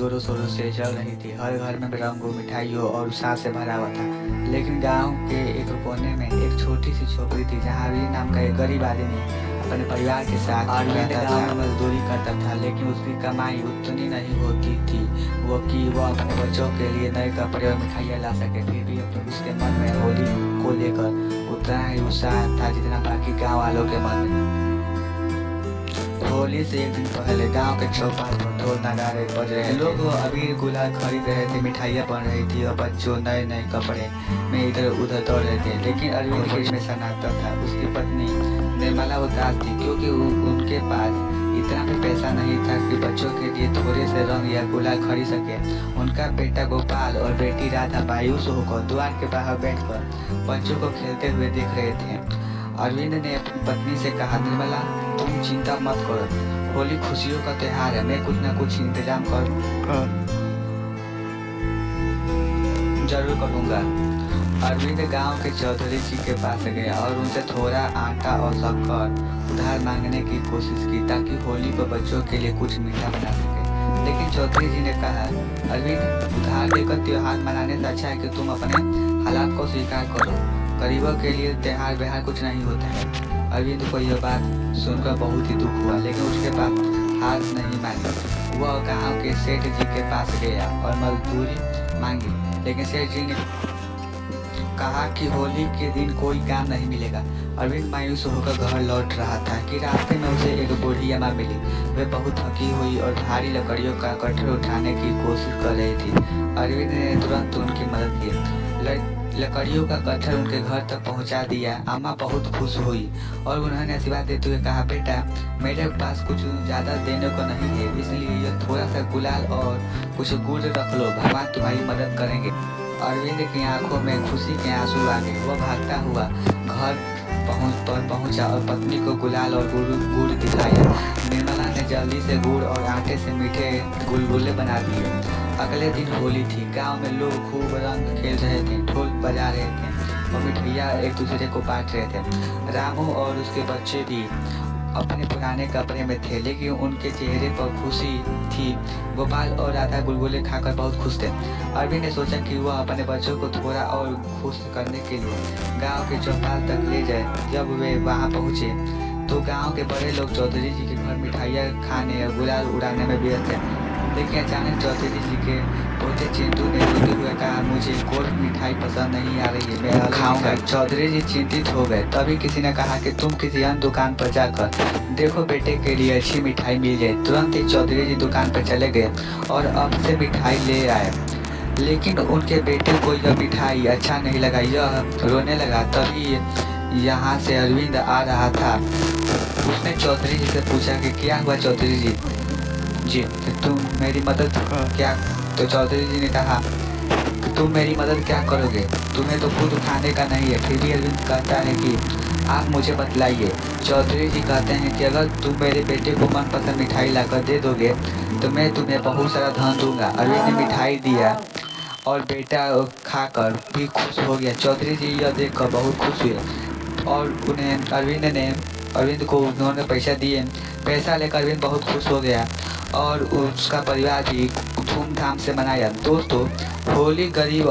जोरों शोरों से चल रही थी। हर घर में रंगों, मिठाइयों और उत्साह से भरा हुआ था। लेकिन गांव के एक कोने में एक छोटी सी झोपड़ी थी, जहां अरविंद नाम का एक गरीब आदमी अपने परिवार के साथ अरविंद गाँव में मजदूरी करता था, लेकिन उसकी कमाई उतनी नहीं होती थी वो अपने बच्चों के लिए नए कपड़े और मिठाइयाँ ला सके। फिर भी उसके मन में होली को लेकर उतना ही उत्साह था जितना बाकी गाँव वालों के मन में। होली से एक दिन पहले गांव के चौपाल पर ढोल नगाड़े बज रहे थे। लोग अबीर गुलाल खरीद रहे थे, मिठाइयाँ बन रही थी और बच्चों नए नए कपड़े में इधर उधर दौड़ रहे थे। लेकिन अरविंद होली में सन्नाटा था। उसकी पत्नी निर्मला उदास थी, क्योंकि उनके पास इतना भी पैसा नहीं था कि बच्चों के लिए थोड़े से रंग या गुलाल खरीद सके। उनका बेटा गोपाल और बेटी राधा मायूस होकर द्वार के बाहर बैठकर बच्चों को खेलते हुए देख रहे थे। अरविंद ने अपनी पत्नी से कहा, निर्मला, तुम चिंता मत करो, होली खुशियों का त्योहार है, मैं कुछ न कुछ इंतजाम जरूर करूँगा। अरविंद गांव के चौधरी जी के पास गया और उनसे थोड़ा आटा और शक्कर उधार मांगने की कोशिश की, ताकि होली पर बच्चों के लिए कुछ मीठा बना सके। लेकिन चौधरी जी ने कहा, अरविंद, उधार लेकर त्योहार मनाने से अच्छा है कि तुम अपने हालात को स्वीकार करो। गरीबों के लिए त्योहार बिहार कुछ नहीं होता है। अरविंद को यह बात सुनकर बहुत ही दुख हुआ, लेकिन उसके पास हार नहीं मानी। वह गांव के सेठ जी के पास गया और मजदूरी मांगी, लेकिन सेठ जी ने कहा कि होली के दिन कोई काम नहीं मिलेगा। अरविंद मायूस होकर घर लौट रहा था कि रास्ते में उसे एक बूढ़ी अम्मा मिली। वे बहुत थकी हुई और भारी लकड़ियों का गट्ठर उठाने की कोशिश कर रही थी। अरविंद ने तुरंत उनकी मदद की, लकड़ियों का गट्ठर उनके घर तक पहुंचा दिया। अम्मा बहुत खुश हुई और उन्होंने आशीर्वाद देते हुए कहा, बेटा, मेरे पास कुछ ज़्यादा देने को नहीं है, इसलिए यह थोड़ा सा गुलाल और कुछ गुड़ रख लो, भगवान तुम्हारी मदद करेंगे। अरविंद की आंखों में खुशी के आंसू आ गए। वह भागता हुआ घर पहुंचा और पत्नी को गुलाल और गुड़ दिखाया। निर्मला ने जल्दी से गुड़ और आटे से मीठे गुलगुले बना दिए। अगले दिन होली थी। गांव में लोग खूब रंग खेल रहे थे, ढोल बजा रहे थे और मिठाइयाँ एक दूसरे को बांट रहे थे। रामू और उसके बच्चे भी अपने पुराने कपड़े में थे, लेकिन उनके चेहरे पर खुशी थी। गोपाल और राधा गुलगुले खाकर बहुत खुश थे। अरविंद ने सोचा कि वह अपने बच्चों को थोड़ा और खुश करने के लिए गांव के चौपाल तक ले जाए। जब वे वहां पहुंचे तो गांव के बड़े लोग चौधरी जी के घर मिठाइयाँ खाने और गुलाल उड़ाने में व्यस्त थे। लेकिन अचानक चौधरी जी के पोते चिंटू ने रोते हुए कहा, मुझे कोई मिठाई पसंद नहीं आ रही है, मैं अलग खाऊंगा। चौधरी जी चिंतित हो गए। तभी किसी ने कहा कि तुम किसी अन्य दुकान पर जाकर देखो, बेटे के लिए अच्छी मिठाई मिल जाए। तुरंत ही चौधरी जी दुकान पर चले गए और अब से मिठाई ले आए। लेकिन उनके बेटे को यह मिठाई अच्छा नहीं लगा, यह रोने लगा। तभी यहाँ से अरविंद आ रहा था। उसने चौधरी जी से पूछा कि क्या हुआ चौधरी जी, तुम मेरी मदद क्या? तो चौधरी जी ने कहा कि तुम मेरी मदद क्या करोगे, तुम्हें तो खुद खाने का नहीं है। फिर भी अरविंद कहता है कि आप मुझे बतलाइए। चौधरी जी कहते हैं कि अगर तुम मेरे बेटे को मनपसंद मिठाई लाकर दे दोगे तो मैं तुम्हें बहुत सारा धन दूंगा। अरविंद ने मिठाई दिया और बेटा खाकर भी खुश हो गया। चौधरी जी यह देखकर बहुत खुश हुए और उन्हें अरविंद को उन्होंने पैसा दिए। पैसा लेकर अरविंद बहुत खुश हो गया और उसका परिवार भी धूमधाम से मनाया। दोस्तों, होली गरीब